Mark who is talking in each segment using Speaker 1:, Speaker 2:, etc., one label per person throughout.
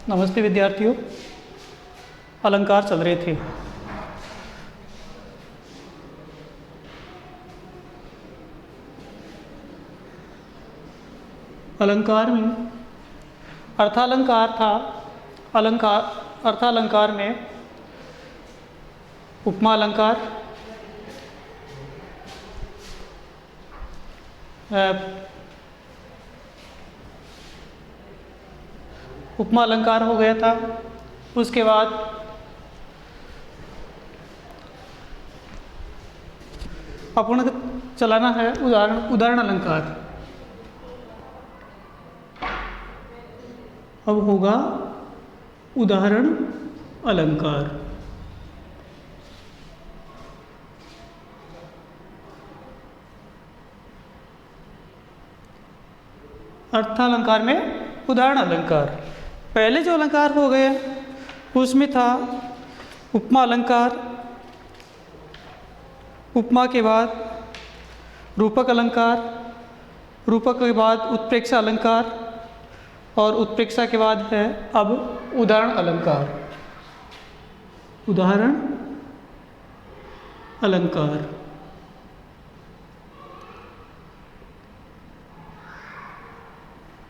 Speaker 1: नमस्ते विद्यार्थियों। अलंकार चल रहे थे। अलंकार में अर्थालंकार था। अर्थालंकार में उपमा अलंकार, उपमा अलंकार हो गया था। उसके बाद अपन चलाना है उदाहरण अलंकार। अब होगा उदाहरण अलंकार। अर्थालंकार में उदाहरण अलंकार। पहले जो अलंकार हो गए उसमें था उपमा अलंकार, उपमा के बाद रूपक अलंकार, रूपक के बाद उत्प्रेक्षा अलंकार और उत्प्रेक्षा के बाद है अब उदाहरण अलंकार। उदाहरण अलंकार।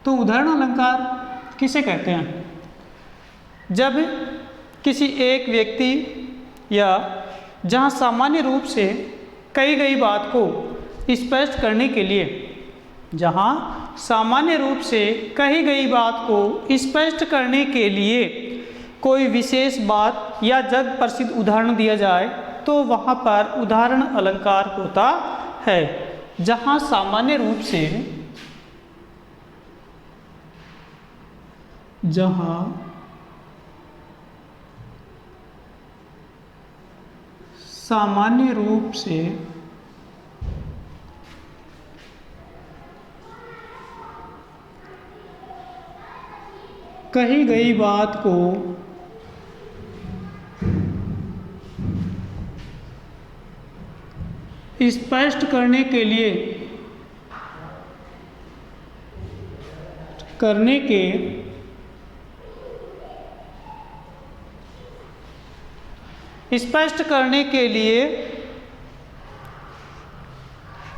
Speaker 1: तो उदाहरण अलंकार किसे कहते हैं? जब किसी एक व्यक्ति या जहाँ सामान्य रूप से कही गई बात को स्पष्ट करने के लिए, जहाँ सामान्य रूप से कही गई बात को स्पष्ट करने के लिए कोई विशेष बात या जग प्रसिद्ध उदाहरण दिया जाए तो वहाँ पर उदाहरण अलंकार होता है। जहाँ सामान्य रूप से कही गई बात को स्पष्ट करने के लिए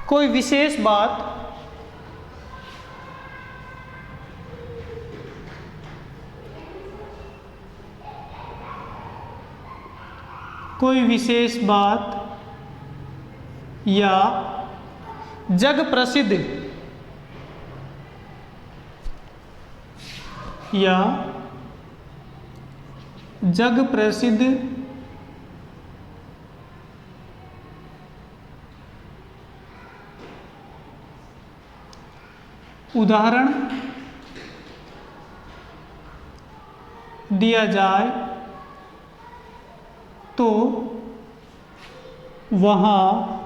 Speaker 1: कोई विशेष बात या जग प्रसिद्ध उदाहरण दिया जाए तो वहाँ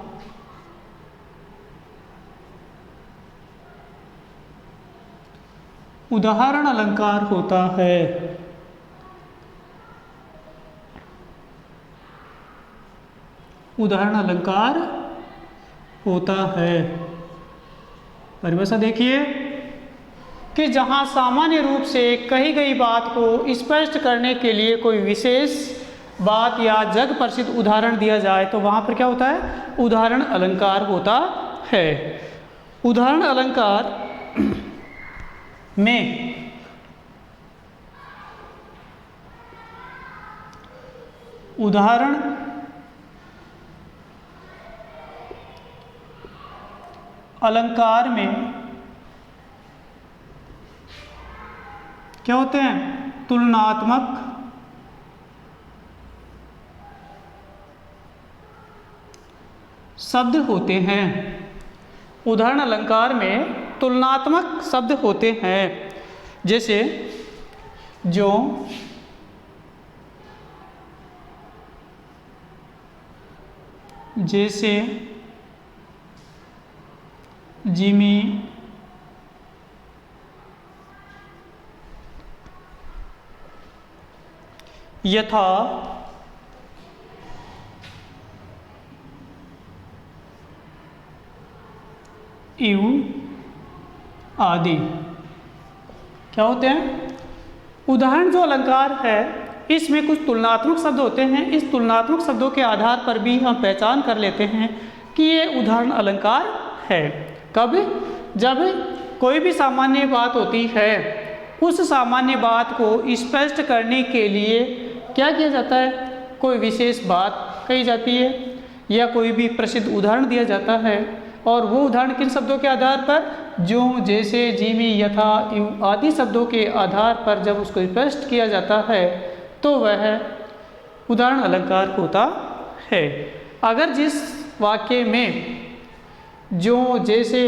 Speaker 1: उदाहरण अलंकार होता है। उदाहरण अलंकार होता है। परिभाषा देखिए कि जहाँ सामान्य रूप से कही गई बात को स्पष्ट करने के लिए कोई विशेष बात या जग प्रसिद्ध उदाहरण दिया जाए तो वहाँ पर क्या होता है? उदाहरण अलंकार होता है। उदाहरण अलंकार में उदाहरण अलंकार में क्या होते हैं? तुलनात्मक शब्द होते हैं। उदाहरण अलंकार में तुलनात्मक शब्द होते हैं। जैसे जो, जैसे, जिमी, यथा, इव आदि क्या होते हैं? उदाहरण जो अलंकार है इसमें कुछ तुलनात्मक शब्द होते हैं। इस तुलनात्मक शब्दों के आधार पर भी हम पहचान कर लेते हैं कि ये उदाहरण अलंकार है। कब? जब कोई भी सामान्य बात होती है, उस सामान्य बात को स्पष्ट करने के लिए क्या किया जाता है? कोई विशेष बात कही जाती है या कोई भी प्रसिद्ध उदाहरण दिया जाता है, और वो उदाहरण किन शब्दों के आधार पर? जो, जैसे, जिमी, यथा, यूं आदि शब्दों के आधार पर जब उसको स्पष्ट किया जाता है तो वह उदाहरण अलंकार होता है। अगर जिस वाक्य में जो, जैसे,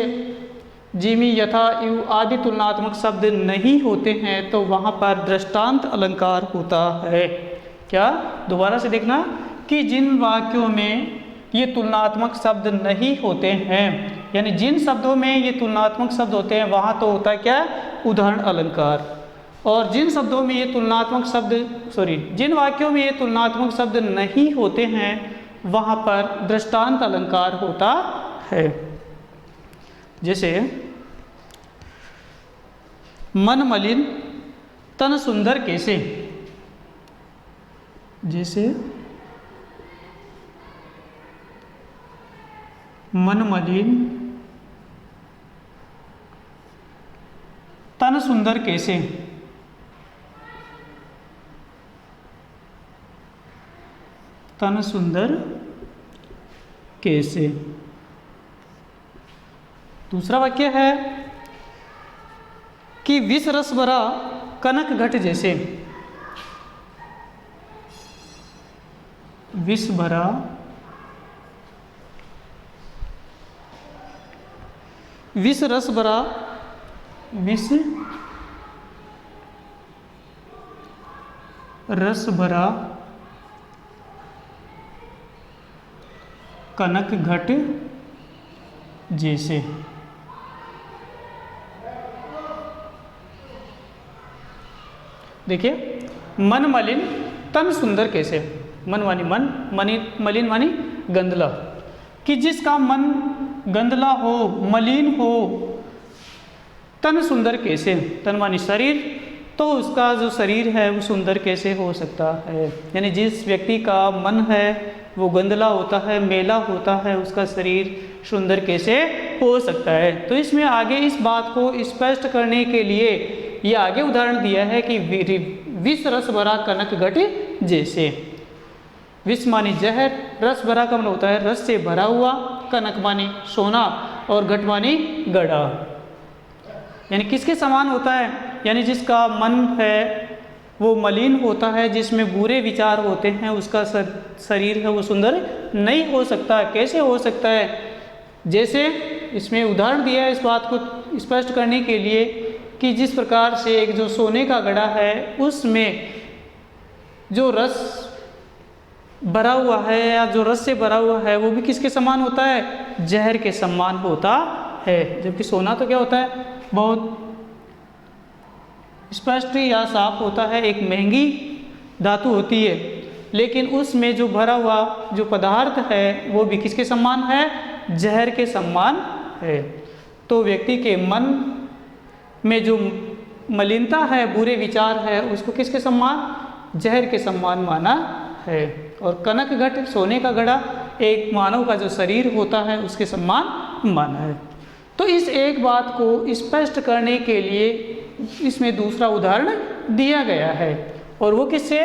Speaker 1: जिमी, यथा, यूं आदि तुलनात्मक शब्द नहीं होते हैं तो वहाँ पर दृष्टांत अलंकार होता है। क्या? दोबारा से देखना कि जिन वाक्यों में ये तुलनात्मक शब्द नहीं होते हैं, यानी जिन शब्दों में ये तुलनात्मक शब्द होते हैं वहाँ तो होता है क्या? उदाहरण अलंकार। और जिन शब्दों में ये तुलनात्मक शब्द जिन वाक्यों में ये तुलनात्मक शब्द नहीं होते हैं वहाँ पर दृष्टांत अलंकार होता है। जैसे मन मलिन तन सुंदर कैसे, जैसे मन मलिन तन सुंदर कैसे। तन सुंदर कैसे। दूसरा वाक्य है कि विष रस भरा कनक घट जैसे। विष भरा विष रस भरा विष रस भरा कनक घट जैसे। देखिए, मन मलिन तन सुंदर कैसे। मन मानी मन, मलिन मानी गंदला, कि जिसका मन गंदला हो, मलिन हो, तन सुंदर कैसे। तन मानी शरीर, तो उसका जो शरीर है वो सुंदर कैसे हो सकता है। यानी जिस व्यक्ति का मन है वो गंदला होता है, मेला होता है, उसका शरीर सुंदर कैसे हो सकता है। तो इसमें आगे इस बात को स्पष्ट करने के लिए ये आगे उदाहरण दिया है कि विष रस भरा कनक घट जैसे। विष मानी जहर, रस भरा का मतलब होता है रस से भरा हुआ, कनक मानी सोना और घट मानी गड़ा। यानी किसके समान होता है? यानी जिसका मन है वो मलिन होता है, जिसमें बुरे विचार होते हैं, उसका शरीर है वो सुंदर नहीं हो सकता। कैसे हो सकता है? जैसे इसमें उदाहरण दिया है इस बात को स्पष्ट करने के लिए कि जिस प्रकार से एक जो सोने का घड़ा है उसमें जो रस भरा हुआ है या जो रस से भरा हुआ है वो भी किसके समान होता है? जहर के समान होता है। जबकि सोना तो क्या होता है? बहुत स्पष्ट या साफ होता है, एक महंगी धातु होती है, लेकिन उसमें जो भरा हुआ जो पदार्थ है वो भी किसके समान है? जहर के समान है। तो व्यक्ति के मन में जो मलिनता है, बुरे विचार है, उसको किसके समान? जहर के समान माना है। और कनक घट, सोने का घड़ा, एक मानव का जो शरीर होता है उसके समान माना है। तो इस एक बात को स्पष्ट करने के लिए इसमें दूसरा उदाहरण दिया गया है, और वो किससे?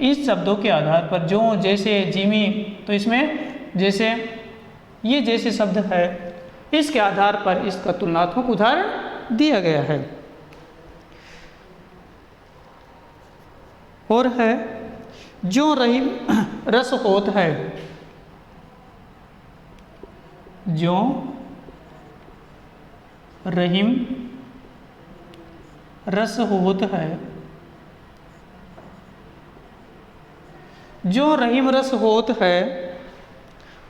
Speaker 1: इस शब्दों के आधार पर, जो, जैसे, जिमी। तो इसमें जैसे, ये जैसे शब्द है, इसके आधार पर इसका तुलनात्मक उदाहरण दिया गया है। और है जो रहीम रस होत है। जो रहीम रस होत है। जो रहीम रस होत है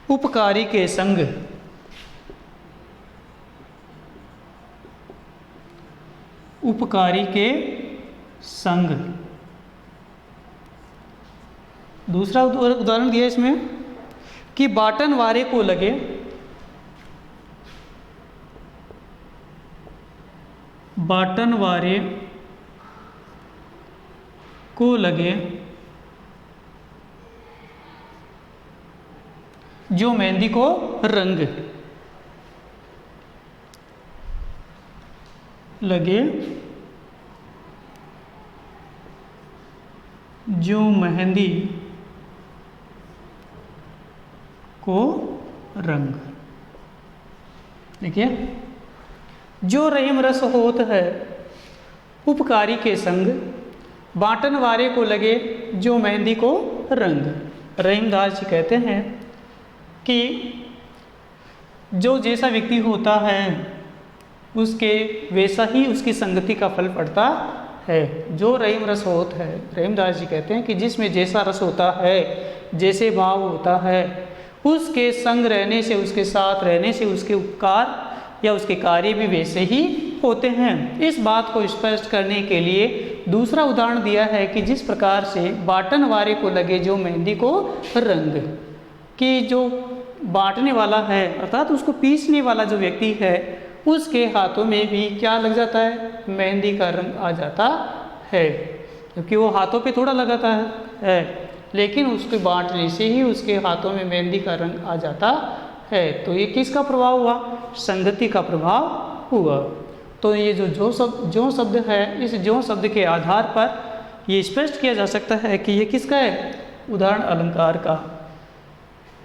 Speaker 1: उपकारी के संग। उपकारी के संग। दूसरा उदाहरण दिया इसमें कि बाटन वारे को लगे। बाटन वारे को लगे जो मेहंदी को रंग लगे, जो मेहंदी को रंग। देखिए, जो रहीम रस होत है उपकारी के संग, बाटन वारे को लगे जो मेहंदी को रंग। रहीमदास जी कहते हैं कि जो जैसा व्यक्ति होता है उसके वैसा ही उसकी संगति का फल पड़ता है। जो रहीम रस होत है, रहीमदास जी कहते हैं कि जिसमें जैसा रस होता है, जैसे भाव होता है, उसके संग रहने से, उसके साथ रहने से उसके उपकार या उसके कार्य भी वैसे ही होते हैं। इस बात को स्पष्ट करने के लिए दूसरा उदाहरण दिया है कि जिस प्रकार से बाटन वारे को लगे जो मेहंदी को रंग, कि जो बांटने वाला है अर्थात उसको पीसने वाला जो व्यक्ति है उसके हाथों में भी क्या लग जाता है, मेहंदी का रंग आ जाता है, क्योंकि वो हाथों पे थोड़ा लगाता है, लेकिन उसके बांटने से ही उसके हाथों में मेहंदी का रंग आ जाता है। तो ये किसका प्रभाव हुआ, संगति का प्रभाव हुआ। तो ये जो शब्द है, इस जो शब्द के आधार पर ये स्पष्ट किया जा सकता है कि ये किसका है, उदाहरण अलंकार का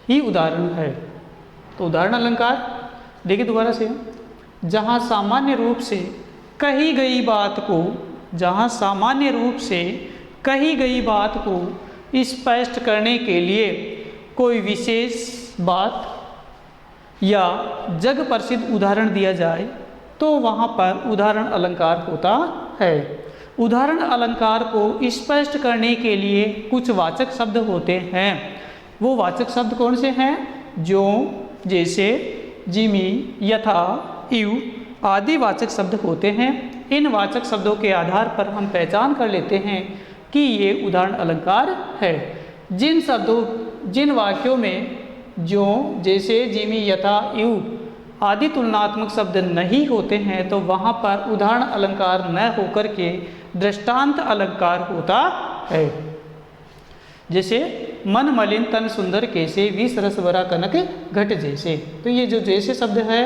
Speaker 1: ही उदाहरण है। तो उदाहरण अलंकार देखिए दोबारा से, जहाँ सामान्य रूप से कही गई बात को, जहाँ सामान्य रूप से कही गई बात को स्पष्ट करने के लिए कोई विशेष बात या जग प्रसिद्ध उदाहरण दिया जाए तो वहाँ पर उदाहरण अलंकार होता है। उदाहरण अलंकार को स्पष्ट करने के लिए कुछ वाचक शब्द होते हैं। वो वाचक शब्द कौन से हैं, जो, जैसे, जिमी, यथा, इव आदि वाचक शब्द होते हैं। इन वाचक शब्दों के आधार पर हम पहचान कर लेते हैं कि ये उदाहरण अलंकार है। जिन वाक्यों में जो, जैसे, जिमी, यथा, इव आदि तुलनात्मक शब्द नहीं होते हैं तो वहाँ पर उदाहरण अलंकार न होकर के दृष्टांत अलंकार होता है। जैसे मन मलिन तन सुंदर कैसे, विष रस भरा कनक घट जैसे। तो ये जो जैसे शब्द है,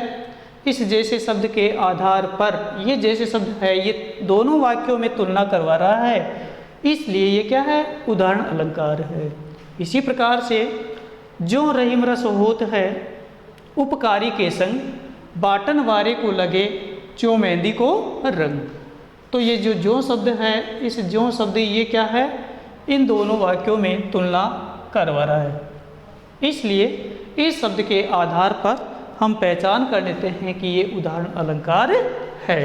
Speaker 1: इस जैसे शब्द के आधार पर ये जैसे शब्द है, ये दोनों वाक्यों में तुलना करवा रहा है, इसलिए ये क्या है, उदाहरण अलंकार है। इसी प्रकार से जो रहीम रस होत है उपकारी के संग, बाटन वारे को लगे जो मेहंदी को रंग। तो ये जो शब्द है, इस जो शब्द ये क्या है, इन दोनों वाक्यों में तुलना करवा रहा है। इसलिए इस शब्द के आधार पर हम पहचान कर लेते हैं कि ये उदाहरण अलंकार है।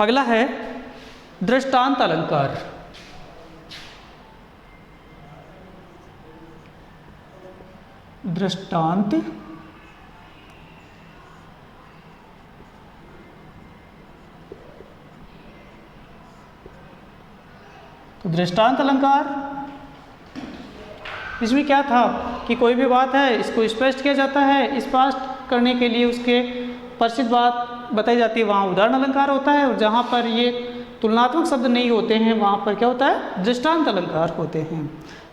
Speaker 1: अगला है दृष्टांत अलंकार। दृष्टांत तो दृष्टांत अलंकार, इसमें क्या था कि कोई भी बात है इसको स्पष्ट किया जाता है, स्पष्ट करने के लिए उसके प्रसिद्ध बात बताई जाती है, वहाँ उदाहरण अलंकार होता है। और जहाँ पर ये तुलनात्मक शब्द नहीं होते हैं वहाँ पर क्या होता है, दृष्टांत अलंकार होते हैं।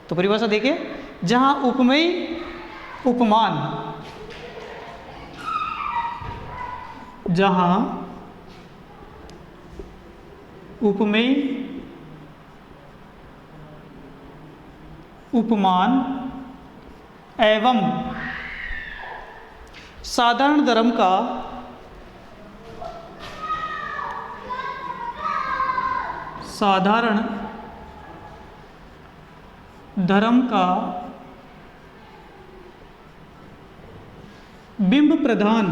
Speaker 1: तो परिभाषा देखिए, जहाँ उपमेय उपमान, जहाँ उपमेय उपमान एवं साधारण धर्म का बिंब प्रधान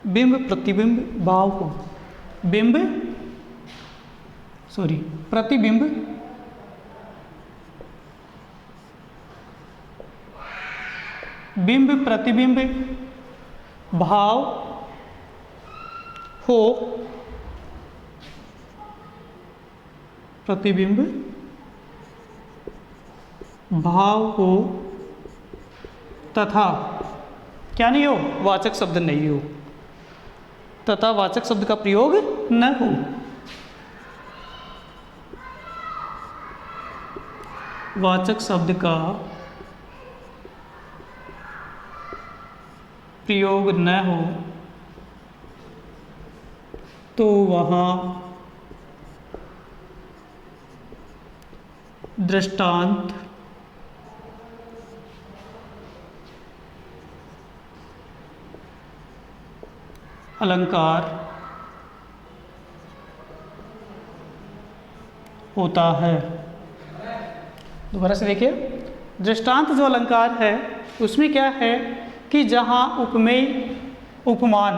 Speaker 1: बिंब प्रतिबिंब भाव को प्रतिबिंब बिंब प्रतिबिंब भाव हो, प्रतिबिंब भाव हो तथा क्या नहीं हो, वाचक शब्द नहीं हो, तथा वाचक शब्द का प्रयोग न हो। वाचक शब्द का प्रयोग न हो तो वहाँ दृष्टांत अलंकार होता है। दोबारा से देखिए, दृष्टांत जो अलंकार है उसमें क्या है कि जहाँ उपमेय उपमान,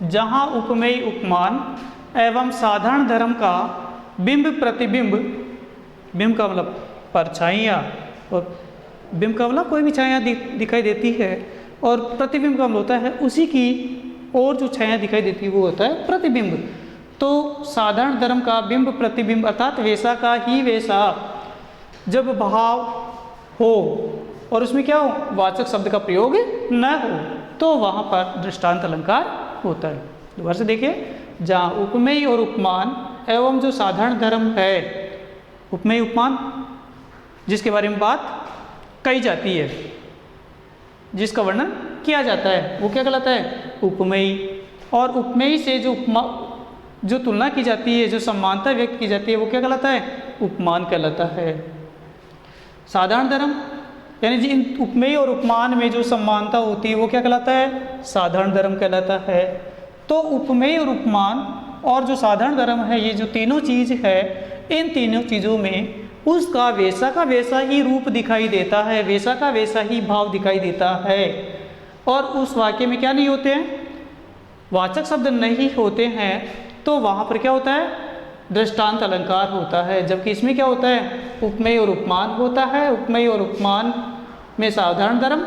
Speaker 1: जहाँ उपमेय उपमान एवं साधारण धर्म का बिंब प्रतिबिंब, बिंब का मतलब परछाइयाँ, और बिंब का मतलब कोई भी छाया दिखाई देती है, और प्रतिबिंब का मतलब होता है उसी की और जो छाया दिखाई देती है वो होता है प्रतिबिंब। तो साधारण धर्म का बिंब प्रतिबिंब अर्थात वैसा का ही वैसा जब भाव हो और उसमें क्या हो, वाचक शब्द का प्रयोग न हो, तो वहाँ पर दृष्टांत अलंकार होता है। दोबारा से देखिए, जहाँ उपमेय और उपमान एवं जो साधारण धर्म है, उपमेय उपमान जिसके बारे में बात कही जाती है, जिसका वर्णन किया जाता है, वो क्या कहलाता है, उपमेय। और उपमेय से जो तुलना की जाती है, जो समानता व्यक्त की जाती है, वो क्या कहलाता है, उपमान कहलाता है। साधारण धर्म यानी जिन उपमेय और उपमान में जो समानता होती है वो क्या कहलाता है, साधारण धर्म कहलाता है। तो उपमेय और उपमान और जो साधारण धर्म है, ये जो तीनों चीज़ है, इन तीनों चीज़ों में उसका वैसा का वैसा ही रूप दिखाई देता है, वैसा का वैसा ही भाव दिखाई देता है। और उस वाक्य में क्या नहीं होते हैं, वाचक शब्द नहीं होते हैं, तो वहाँ पर क्या होता है, दृष्टांत अलंकार होता है। जबकि इसमें क्या होता है, उपमेय और उपमान होता है। उपमेय और उपमान में साधारण धर्म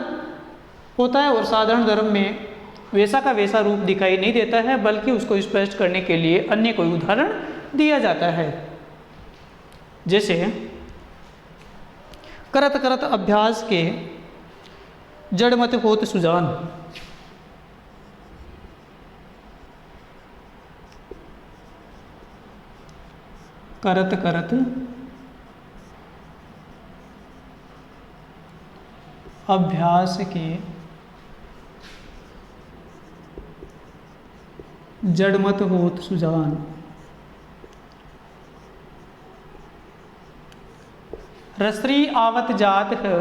Speaker 1: होता है और साधारण धर्म में वैसा का वैसा रूप दिखाई नहीं देता है, बल्कि उसको स्पष्ट करने के लिए अन्य कोई उदाहरण दिया जाता है। जैसे करत करत अभ्यास के जड़ मत होत सुजान, करत करत अभ्यास के जड़ मत होत सुजान। रसरी आवत जात है,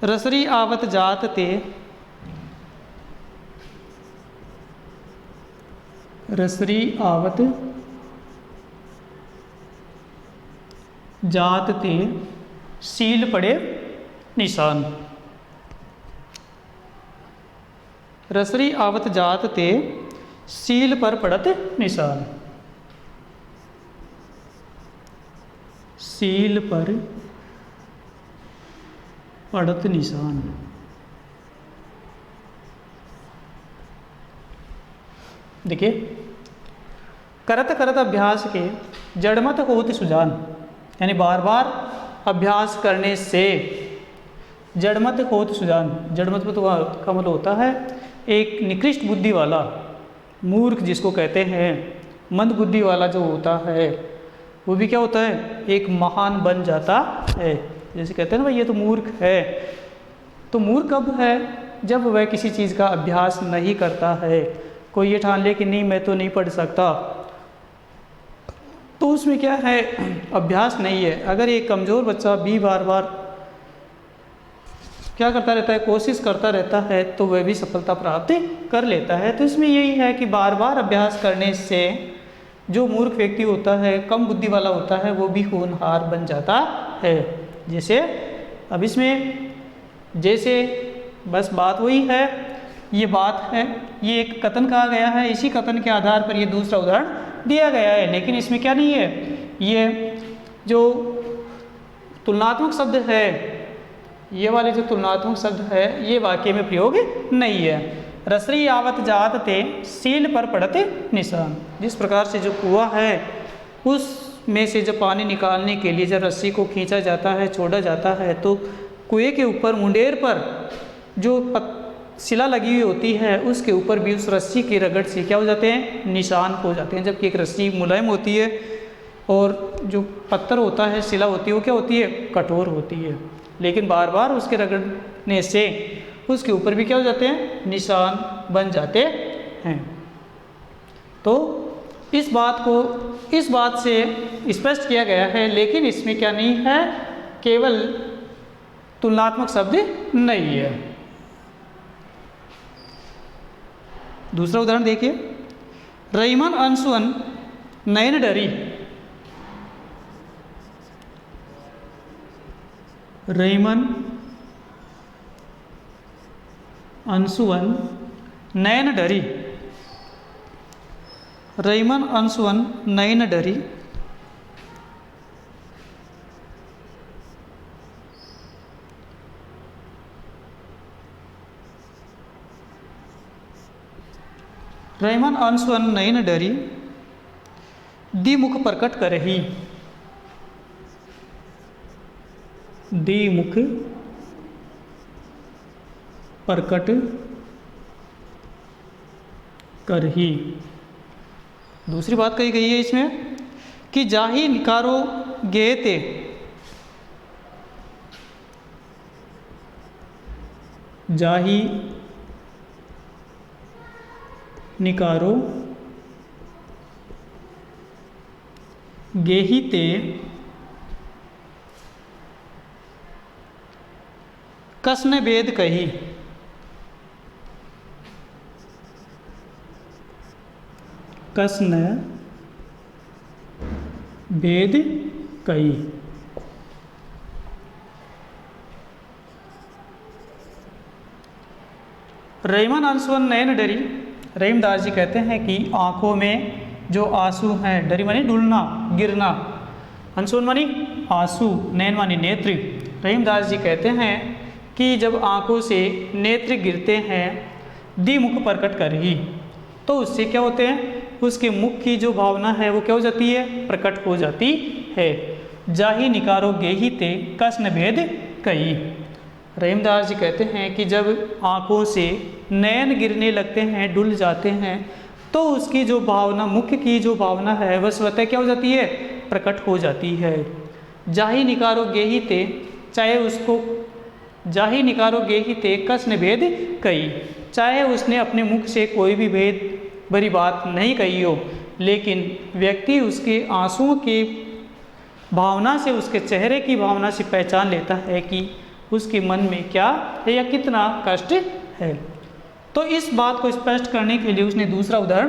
Speaker 1: रसरी आवत जात ते, रसरी आवत जात ते सील पड़े निशान। रसरी आवत जात ते सील पर पड़त निशान। सील पर पड़त निशान। देखिए, करत करत अभ्यास के जड़मत होत सुजान, यानी बार बार अभ्यास करने से जड़मत होत सुजान। जड़मत का मतलब होता है एक निकृष्ट बुद्धि वाला, मूर्ख जिसको कहते हैं, मंद बुद्धि वाला जो होता है, वो भी क्या होता है, एक महान बन जाता है। जैसे कहते हैं ना भाई ये तो मूर्ख है, तो मूर्ख कब है, जब वह किसी चीज़ का अभ्यास नहीं करता है। कोई ये ठान ले कि नहीं मैं तो नहीं पढ़ सकता, तो उसमें क्या है, अभ्यास नहीं है। अगर एक कमज़ोर बच्चा भी बार बार क्या करता रहता है, कोशिश करता रहता है, तो वह भी सफलता प्राप्त कर लेता है। तो इसमें यही है कि बार बार अभ्यास करने से जो मूर्ख व्यक्ति होता है, कम बुद्धि वाला होता है, वो भी होनहार बन जाता है। जैसे अब इसमें जैसे बस बात वही है, ये बात है, ये एक कथन कहा गया है, इसी कथन के आधार पर ये दूसरा उदाहरण दिया गया है। लेकिन इसमें क्या नहीं है, ये जो तुलनात्मक शब्द है, ये वाले जो तुलनात्मक शब्द है, ये वाक्य में प्रयोग नहीं है। रसरी आवत जात ते सील पर पड़ते निशान। जिस प्रकार से जो कुआं है, उस में से जब पानी निकालने के लिए जब रस्सी को खींचा जाता है, छोड़ा जाता है, तो कुएं के ऊपर मुंडेर पर जो शिला लगी हुई होती है उसके ऊपर भी उस रस्सी की रगड़ से क्या हो जाते हैं, निशान हो जाते हैं। जबकि एक रस्सी मुलायम होती है और जो पत्थर होता है, शिला होती है, वो क्या होती है, कठोर होती है। लेकिन बार बार उसके रगड़ने से उसके ऊपर भी क्या हो जाते हैं, निशान बन जाते हैं। तो इस बात से स्पष्ट किया गया है, लेकिन इसमें क्या नहीं है, केवल तुलनात्मक शब्द नहीं है। दूसरा उदाहरण देखिए, रईमन अंशुवन नयन डरी। रईमन अंशुवन नयन डरी। रईमन अंशुवन नयन डरी। रईमन अंशुवन नयन डरी, दी मुख प्रकट करही। दी मुख प्रकट करही। दूसरी बात कही गई है इसमें कि जाही निकारो गेते। जाही निकारो गेहिते कसने वेद कही। कसने वेद कही। रईमन अंशुवन नयन डरी। रहीमदास जी कहते हैं कि आँखों में जो आंसू हैं, डरी मानी डुलना, गिरना, अंशुवन मानी आंसू, नयन मानी नेत्र। रहीमदास जी कहते हैं कि जब आँखों से नेत्र गिरते हैं, दी मुख प्रकट करही, तो उससे क्या होते हैं, उसके मुख की जो भावना है वो क्या हो जाती है, प्रकट हो जाती है। जाही निकारो गेही ते कसन भेद कही। रहीमदास जी कहते हैं कि जब आँखों से नयन गिरने लगते हैं, डुल जाते हैं, तो उसकी जो भावना, मुख्य की जो भावना है वह स्वतः क्या हो जाती है, प्रकट हो जाती है। जाही निकारो गेही ते, चाहे उसको जाही निकारो गेही ते कसन भेद कही, चाहे उसने अपने मुख से कोई भी भेद भरी बात नहीं कही हो, लेकिन व्यक्ति उसके आंसुओं की भावना से, उसके चेहरे की भावना से पहचान लेता है कि उसके मन में क्या है या कितना कष्ट है। तो इस बात को स्पष्ट करने के लिए उसने दूसरा उदाहरण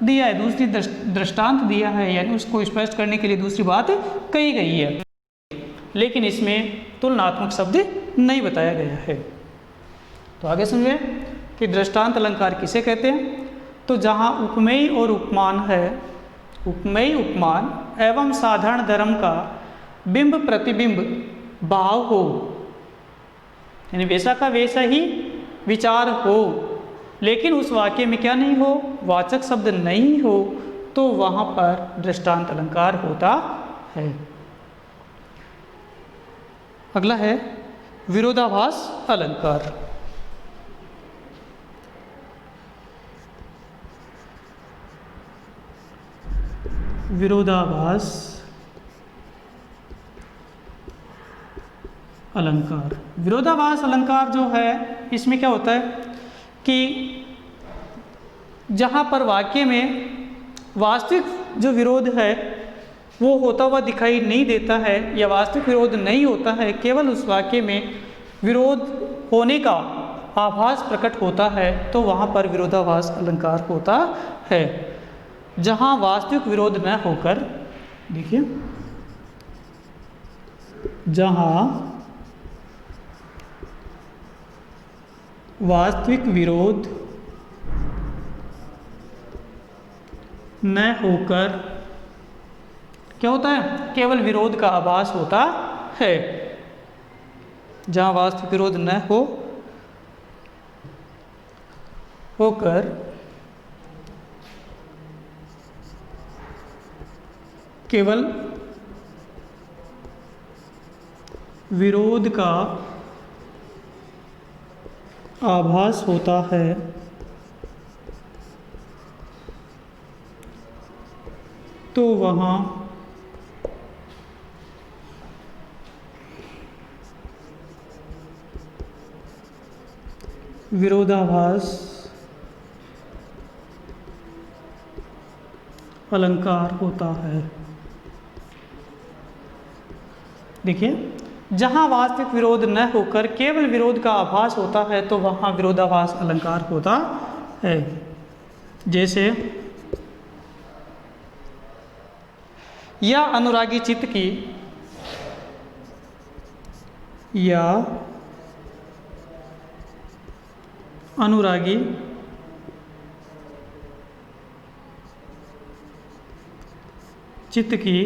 Speaker 1: दिया है, दूसरी दृष्टांत दिया है, यानी उसको स्पष्ट करने के लिए दूसरी बात कही गई है, लेकिन इसमें तुलनात्मक शब्द नहीं बताया गया है। तो आगे समझे कि दृष्टांत अलंकार किसे कहते हैं। तो जहाँ उपमेय और उपमान है, उपमेय उपमान एवं साधारण धर्म का बिंब प्रतिबिंब भाव हो, यानी वैसा का वैसा ही विचार हो, लेकिन उस वाक्य में क्या नहीं हो, वाचक शब्द नहीं हो, तो वहाँ पर दृष्टांत अलंकार होता है। अगला है विरोधाभास अलंकार। विरोधाभास अलंकार। विरोधाभास अलंकार जो है, इसमें क्या होता है कि जहाँ पर वाक्य में वास्तविक जो विरोध है वो होता हुआ दिखाई नहीं देता है, या वास्तविक विरोध नहीं होता है, केवल उस वाक्य में विरोध होने का आभास प्रकट होता है, तो वहाँ पर विरोधाभास अलंकार होता है। जहाँ वास्तविक विरोध न होकर, देखिए, जहाँ वास्तविक विरोध न होकर क्या होता है, केवल विरोध का आभास होता है। जहाँ वास्तविक विरोध न होकर केवल विरोध का आभास होता है तो वहाँ विरोधाभास अलंकार होता है। देखिए, जहाँ वास्तविक विरोध न होकर केवल विरोध का आभास होता है तो वहाँ विरोधाभास अलंकार होता है। जैसे या अनुरागी चित्त की या अनुरागी चित्त की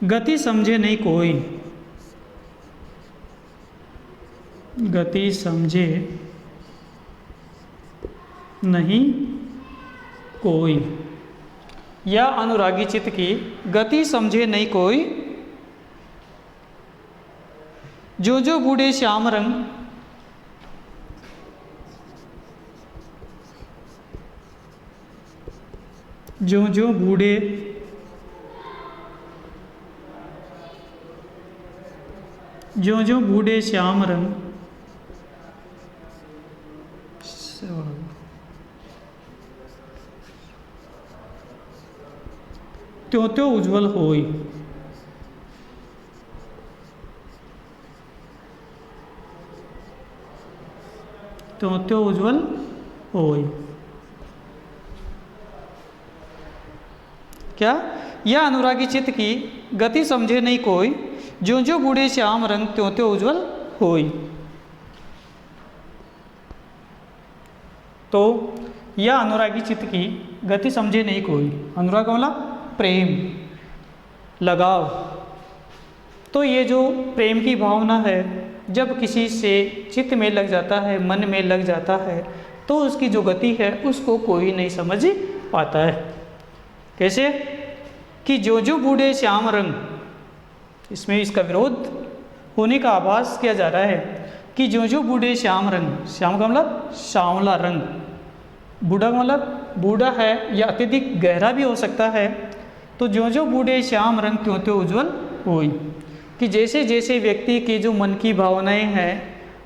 Speaker 1: गति समझे नहीं कोई, गति समझे नहीं कोई, या अनुरागी चित्त की गति समझे नहीं कोई, जो जो बूढ़े श्याम रंग जो जो बूढ़े जो जो बूढ़े श्याम रंग त्यों त्यों उज्ज्वल होई, त्यों त्यों उज्ज्वल होई। क्या? या अनुरागी चित्त की गति समझे नहीं कोई, जो जो बूढ़े श्याम रंग त्यों त्यों उज्ज्वल होई। तो या अनुरागी चित्त की गति समझे नहीं कोई, अनुराग का मतलब प्रेम, लगाव। तो ये जो प्रेम की भावना है जब किसी से चित्त में लग जाता है, मन में लग जाता है, तो उसकी जो गति है उसको कोई नहीं समझ पाता है। कैसे? कि जो जो बूढ़े श्याम रंग, इसमें इसका विरोध होने का आभास किया जा रहा है कि जो जो बूढ़े श्याम रंग, श्याम का मतलब सांवला रंग, बूढ़ा का मतलब बूढ़ा है या अत्यधिक गहरा भी हो सकता है। तो जो जो बूढ़े श्याम रंग त्यों त्यों उज्ज्वल होई, कि जैसे जैसे व्यक्ति की जो मन की भावनाएं हैं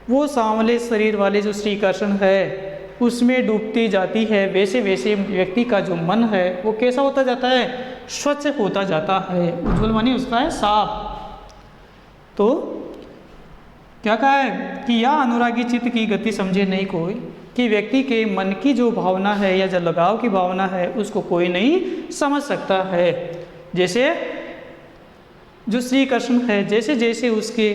Speaker 1: वो सांवले शरीर वाले जो श्री कृष्ण है उसमें डूबती जाती है, वैसे वैसे व्यक्ति का जो मन है वो कैसा होता जाता है? स्वच्छ होता जाता है। उज्ज्वल मानी उसका है साफ। तो क्या कहा है कि या अनुरागी चित्त की गति समझे नहीं कोई, कि व्यक्ति के मन की जो भावना है या जो लगाव की भावना है उसको कोई नहीं समझ सकता है। जैसे जो श्री कृष्ण है, जैसे जैसे उसके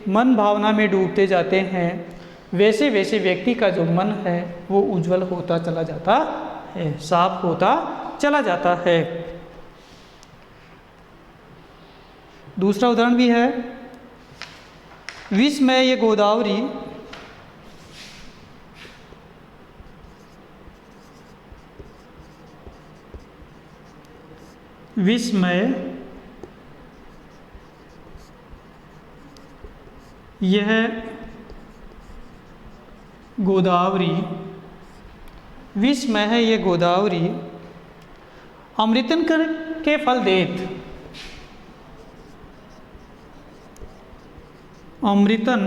Speaker 1: मन भावना में डूबते जाते हैं वैसे वैसे व्यक्ति का जो मन है वो उज्जवल होता चला जाता है, साफ होता चला जाता है। दूसरा उदाहरण भी है, विष में ये गोदावरी विस्मय यह गोदावरी, विस्मय है ये गोदावरी अमृतन कर के फल देत, अमृतन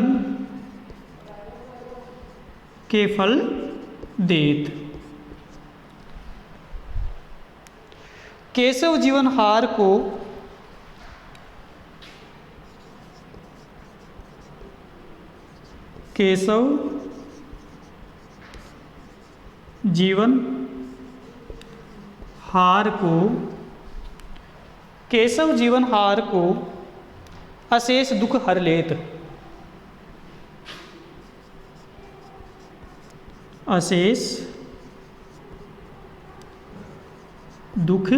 Speaker 1: के फल देत। केशव जीवन हार को केशव जीवन हार को केशव जीवन हार को अशेष दुख हर लेत, अशेष दुख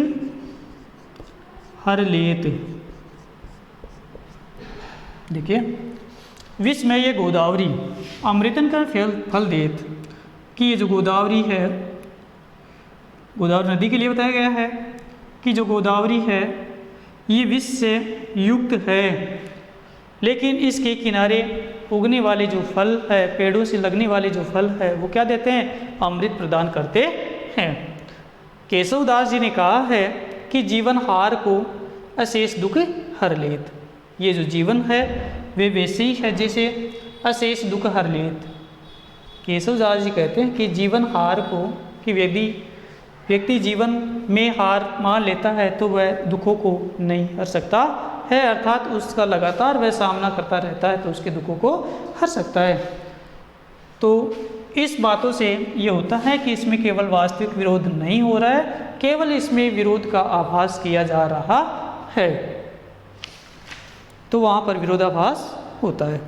Speaker 1: हर लेत। देखिए, विष में ये गोदावरी अमृतन का फल देत, कि ये जो गोदावरी है, गोदावरी नदी के लिए बताया गया है कि जो गोदावरी है ये विष से युक्त है, लेकिन इसके किनारे उगने वाले जो फल है, पेड़ों से लगने वाले जो फल है, वो क्या देते हैं? अमृत प्रदान करते हैं। केशवदास जी ने कहा है कि जीवन हार को अशेष दुख हर लेत। ये जो जीवन है वे वैसे ही है जैसे अशेष दुख हर लेत। केशवदास जी कहते हैं कि जीवन हार को, कि व्यक्ति जीवन में हार मान लेता है तो वह दुखों को नहीं हर सकता है, अर्थात उसका लगातार वह सामना करता रहता है तो उसके दुखों को हर सकता है। तो इस बातों से ये होता है कि इसमें केवल वास्तविक विरोध नहीं हो रहा है, केवल इसमें विरोध का आभास किया जा रहा है, तो वहाँ पर विरोधाभास होता है।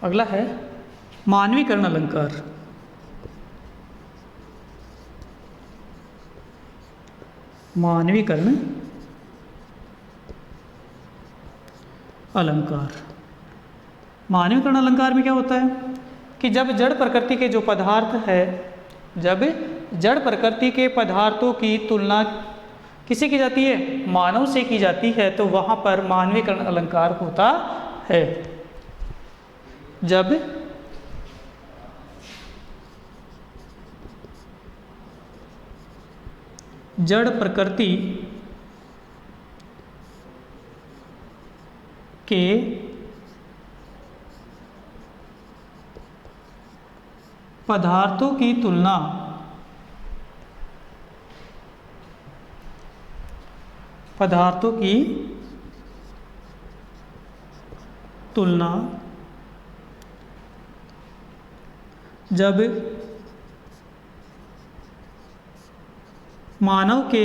Speaker 1: अगला है मानवीकरण अलंकार। मानवीकरण अलंकार। मानवीकरण अलंकार में क्या होता है कि जब जड़ प्रकृति के जो पदार्थ है, जब जड़ प्रकृति के पदार्थों की तुलना किसे की जाती है? मानव से की जाती है, तो वहाँ पर मानवीकरण अलंकार होता है। जब जड़ प्रकृति के पदार्थों की तुलना जब मानव के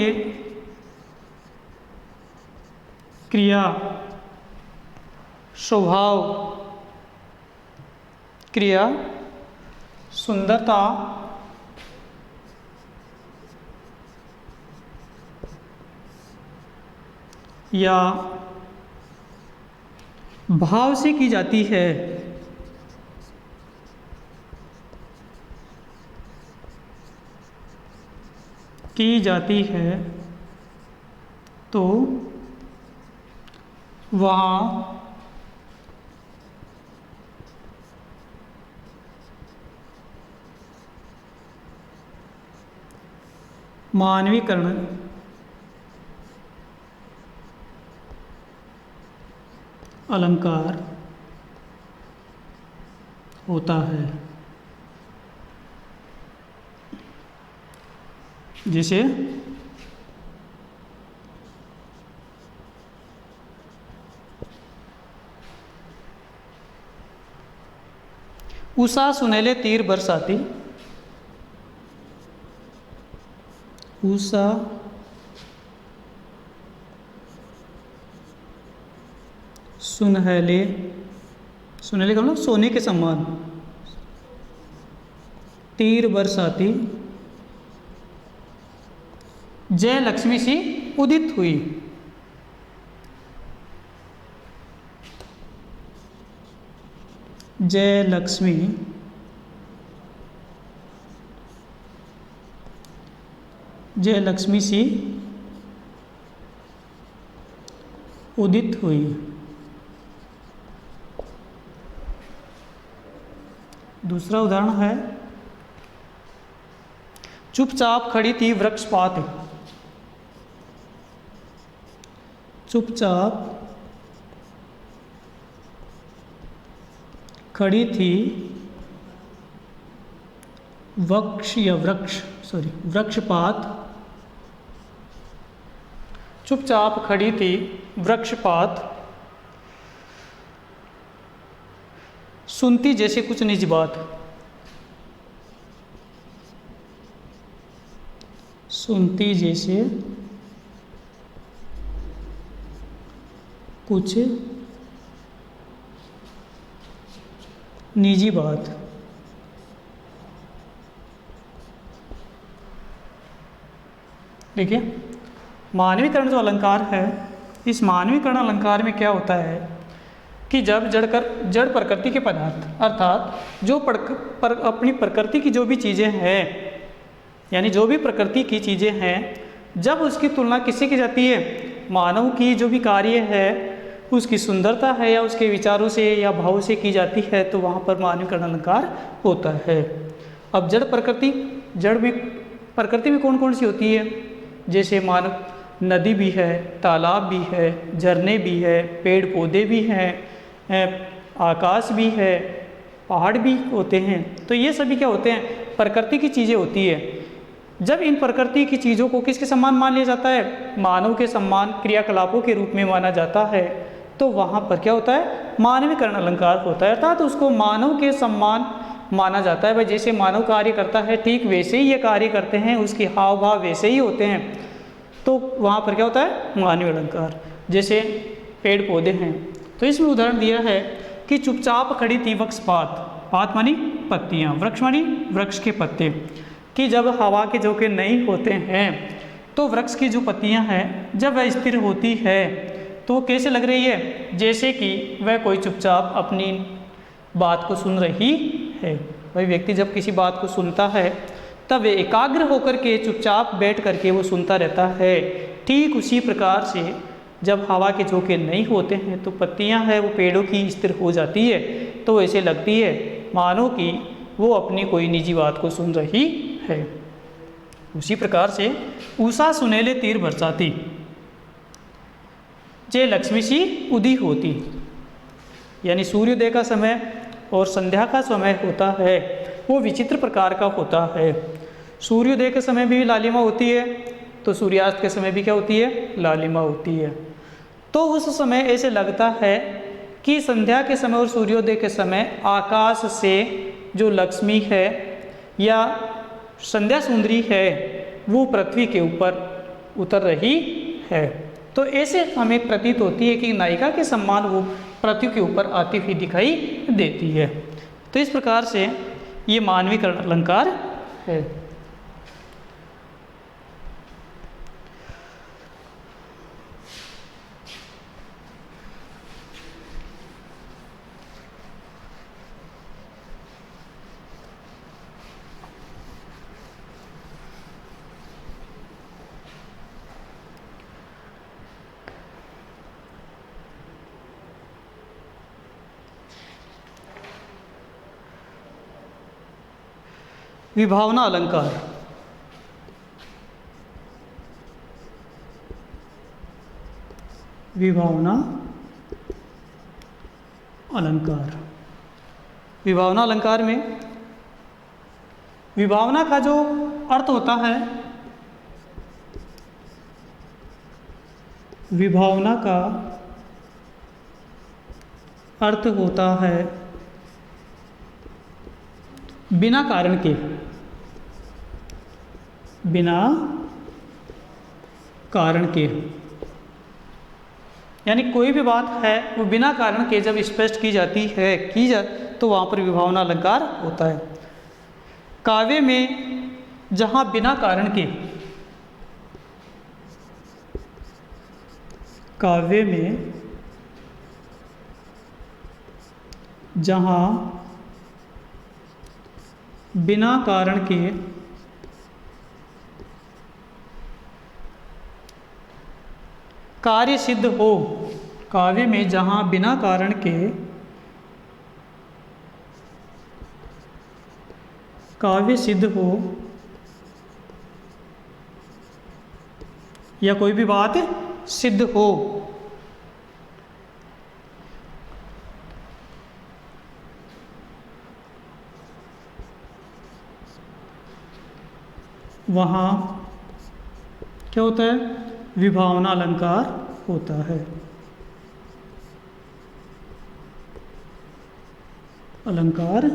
Speaker 1: क्रिया, स्वभाव, सुंदरता, या भाव से की जाती है, तो वहाँ मानवीकरण अलंकार होता है। जैसे उषा सुनहले तीर बरसाती, उषा सुनहले, सुनहले का मतलब सोने के समान, तीर बरसाती, जय लक्ष्मी सी उदित हुई। जय लक्ष्मी सी उदित हुई। दूसरा उदाहरण है चुपचाप खड़ी थी वृक्षपात, चुपचाप खड़ी थी वृक्षपात, चुपचाप खड़ी थी वृक्षपात, सुनती जैसे कुछ निज बात, सुनती जैसे कुछ निजी बात। देखिए मानवीकरण जो अलंकार है, इस मानवीकरण अलंकार में क्या होता है कि जब जड़ प्रकृति के पदार्थ अर्थात जो अपनी प्रकृति की जो भी चीज़ें हैं, यानी जो भी प्रकृति की चीज़ें हैं, जब उसकी तुलना किससे की जाती है? मानव की जो भी कार्य है उसकी सुंदरता है या उसके विचारों से या भाव से की जाती है तो वहाँ पर मानवीकरण अलंकार होता है। अब जड़ प्रकृति, जड़ में प्रकृति में कौन कौन सी होती है? जैसे मानव नदी भी है, तालाब भी है, झरने भी है, पेड़ पौधे भी हैं, आकाश भी है, पहाड़ भी होते हैं। तो ये सभी क्या होते हैं? प्रकृति की चीज़ें होती है। जब इन प्रकृति की चीज़ों को किसके समान मान लिया जाता है? मानव के समान क्रियाकलापों के रूप में माना जाता है, तो वहाँ पर क्या होता है? मानवीकरण अलंकार होता है, अर्थात उसको मानव के समान माना जाता है। भाई जैसे मानव कार्य करता है ठीक वैसे ही ये कार्य करते हैं, उसके हाव भाव वैसे ही होते हैं, तो वहाँ पर क्या होता है? मानवीय अलंकार। जैसे पेड़ पौधे हैं, तो इसमें उदाहरण दिया है कि चुपचाप खड़ी थी वृक्ष पात, पात मानी पत्तियाँ, वृक्ष मानी वृक्ष के पत्ते, कि जब हवा के झोंके नहीं होते हैं तो वृक्ष की जो पत्तियाँ हैं जब वह स्थिर होती है तो कैसे लग रही है? जैसे कि वह कोई चुपचाप अपनी बात को सुन रही है। वही व्यक्ति जब किसी बात को सुनता है तब वे एकाग्र होकर के चुपचाप बैठ करके वो सुनता रहता है। ठीक उसी प्रकार से जब हवा के झोंके नहीं होते हैं तो पत्तियां हैं वो पेड़ों की स्थिर हो जाती है, तो ऐसे लगती है मानो कि वो अपनी कोई निजी बात को सुन रही है। उसी प्रकार से उषा सुनेले तीर बरसाती, जे लक्ष्मी सी उदी होती, यानी सूर्योदय का समय और संध्या का समय होता है वो विचित्र प्रकार का होता है। सूर्योदय के समय भी लालिमा होती है तो सूर्यास्त के समय भी क्या होती है? लालिमा होती है। तो उस समय ऐसे लगता है कि संध्या के समय और सूर्योदय के समय आकाश से जो लक्ष्मी है या संध्या सुंदरी है वो पृथ्वी के ऊपर उतर रही है। तो ऐसे हमें प्रतीत होती है कि नायिका के सम्मान वो पृथ्वी के ऊपर आती हुई दिखाई देती है। तो इस प्रकार से ये मानवीकरण अलंकार है। विभावना अलंकार। विभावना अलंकार, विभावना अलंकार में विभावना का जो अर्थ होता है, विभावना का अर्थ होता है बिना कारण के, बिना कारण के, यानी कोई भी बात है वो बिना कारण के जब स्पष्ट की जाती है तो वहाँ पर विभावना अलंकार होता है। काव्य में जहाँ बिना कारण के, काव्य में जहाँ बिना कारण के कार्य सिद्ध हो, काव्य में जहाँ बिना कारण के काव्य सिद्ध हो या कोई भी बात सिद्ध हो, वहाँ क्या होता है? विभावना अलंकार होता है। अलंकार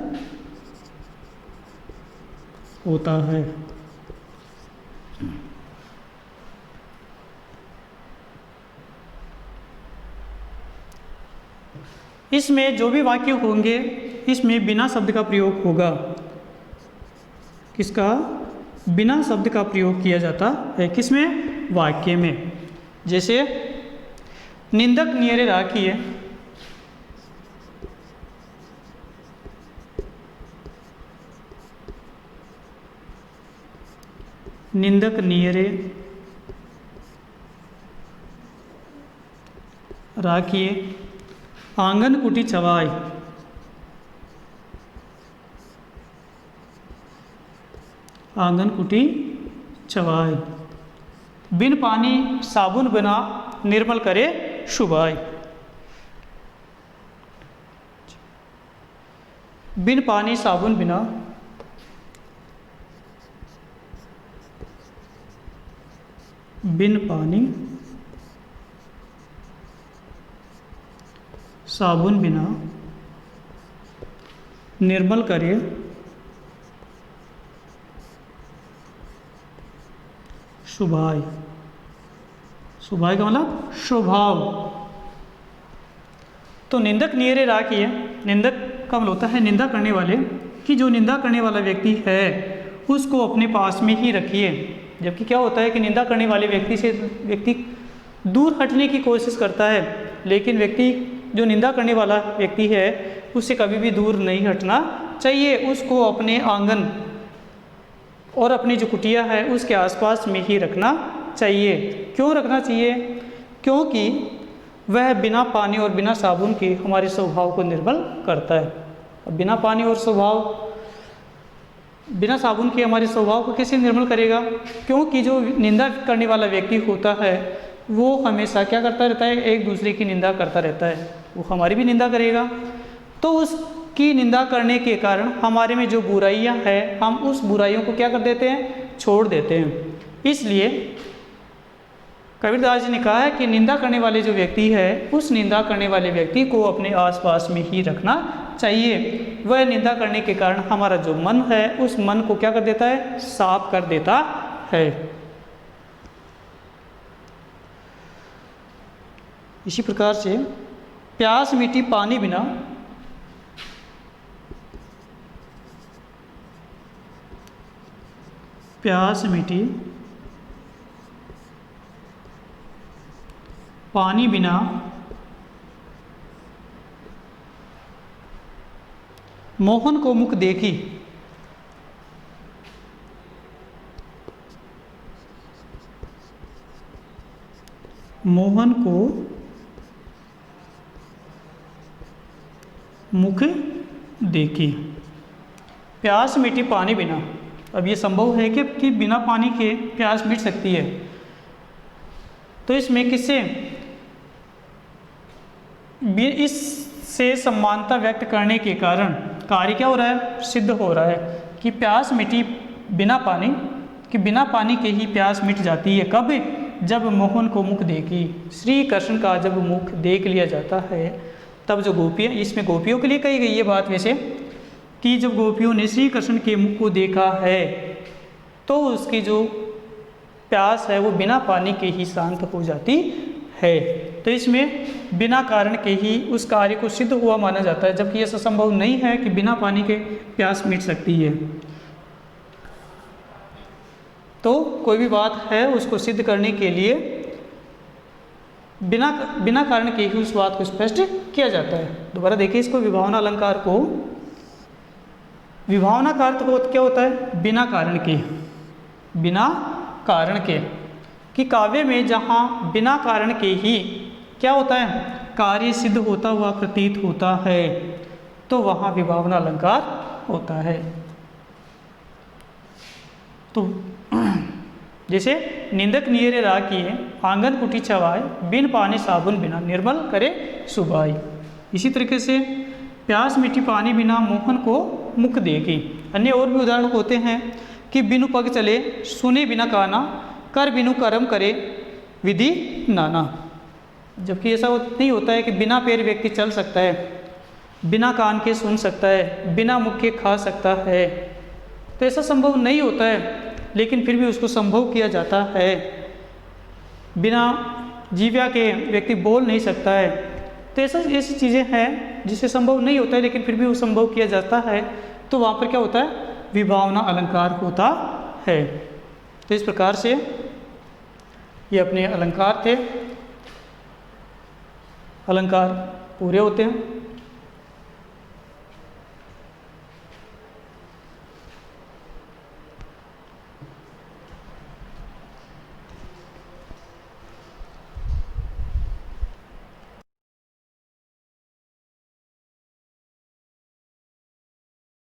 Speaker 1: होता है। इसमें जो भी वाक्य होंगे इसमें बिना शब्द का प्रयोग होगा। किसका? बिना शब्द का प्रयोग किया जाता है। किसमें? वाक्य में। जैसे निंदक नियरे राखिए, निंदक नियरे राखिए, आंगन कुटी छवाय, आंगन कुटी छवाय, बिन पानी साबुन बिना निर्मल करे शुभाय। बिन पानी साबुन बिना बिन पानी साबुन बिना निर्मल करे शुभाय। शुभाय का मतलब स्वभाव। तो निंदक नियरे राखिए, निंदक का मतलब होता है निंदा करने वाले, कि जो निंदा करने वाला व्यक्ति है उसको अपने पास में ही रखिए। जबकि क्या होता है कि निंदा करने वाले व्यक्ति से व्यक्ति दूर हटने की कोशिश करता है, लेकिन व्यक्ति जो निंदा करने वाला व्यक्ति है उससे कभी भी दूर नहीं हटना चाहिए। उसको अपने आंगन और अपनी जो कुटिया है उसके आसपास में ही रखना चाहिए। क्यों रखना चाहिए? क्योंकि वह बिना पानी और बिना साबुन के हमारे स्वभाव को निर्मल करता है। अब बिना पानी और बिना साबुन के हमारे स्वभाव को कैसे निर्मल करेगा? क्योंकि जो निंदा करने वाला व्यक्ति होता है वो हमेशा क्या करता रहता है? एक दूसरे की निंदा करता रहता है। वो हमारी भी निंदा करेगा, तो उसकी निंदा करने के कारण हमारे में जो बुराइयां हैं हम उस बुराइयों को क्या कर देते हैं? छोड़ देते हैं। इसलिए कबीरदास जी ने कहा है कि निंदा करने वाले जो व्यक्ति है उस निंदा करने वाले व्यक्ति को अपने आसपास में ही रखना चाहिए। वह निंदा करने के कारण हमारा जो मन है उस मन को क्या कर देता है? साफ कर देता है। इसी प्रकार से प्यास मिटी पानी बिना प्यास मिटी पानी बिना मोहन को मुख देखी, मोहन को मुख देखी। प्यास मिटी पानी बिना। अब ये संभव है कि बिना पानी के प्यास मिट सकती है। तो इसमें किससे इससे समानता व्यक्त करने के कारण कार्य क्या हो रहा है? सिद्ध हो रहा है कि प्यास मिटी बिना पानी, कि बिना पानी के ही प्यास मिट जाती है। कब? जब मोहन को मुख देखी। श्री कृष्ण का जब मुख देख लिया जाता है तब जो गोपियाँ, इसमें गोपियों के लिए कही गई ये बात वैसे, कि जब गोपियों ने श्री कृष्ण के मुख को देखा है तो उसकी जो प्यास है वो बिना पानी के ही शांत हो जाती है। तो इसमें बिना कारण के ही उस कार्य को सिद्ध हुआ माना जाता है, जबकि ऐसा संभव नहीं है कि बिना पानी के प्यास मिट सकती है। तो कोई भी बात है उसको सिद्ध करने के लिए बिना कारण के ही उस बात को स्पष्ट किया जाता है। दोबारा देखिए इसको, विभावना अलंकार को, विभावना का अर्थ क्या होता है? बिना कारण के, बिना कारण के, कि काव्य में जहाँ बिना कारण के ही क्या होता है? कार्य सिद्ध होता हुआ प्रतीत होता है, तो वहाँ विभावना अलंकार होता है। तो जैसे निंदक नियरे राखिए, आंगन कुटी छवाए, बिन पानी साबुन बिना निर्मल करे सुबाई। इसी तरीके से प्यास मिटी पानी बिना मोहन को मुख देगी। अन्य और भी उदाहरण होते हैं कि बिनु पग चले सुने बिना काना, कर बिनु कर्म करे विधि नाना। जबकि ऐसा नहीं होता है कि बिना पैर व्यक्ति चल सकता है, बिना कान के सुन सकता है, बिना मुख के खा सकता है। तो ऐसा संभव नहीं होता है, लेकिन फिर भी उसको संभव किया जाता है। बिना जीव्या के व्यक्ति बोल नहीं सकता है। तो ऐसी चीज़ें हैं जिसे संभव नहीं होता है, लेकिन फिर भी वो संभव किया जाता है। तो वहाँ पर क्या होता है? विभावना अलंकार होता है। तो इस प्रकार से ये अपने अलंकार थे। अलंकार पूरे होते हैं।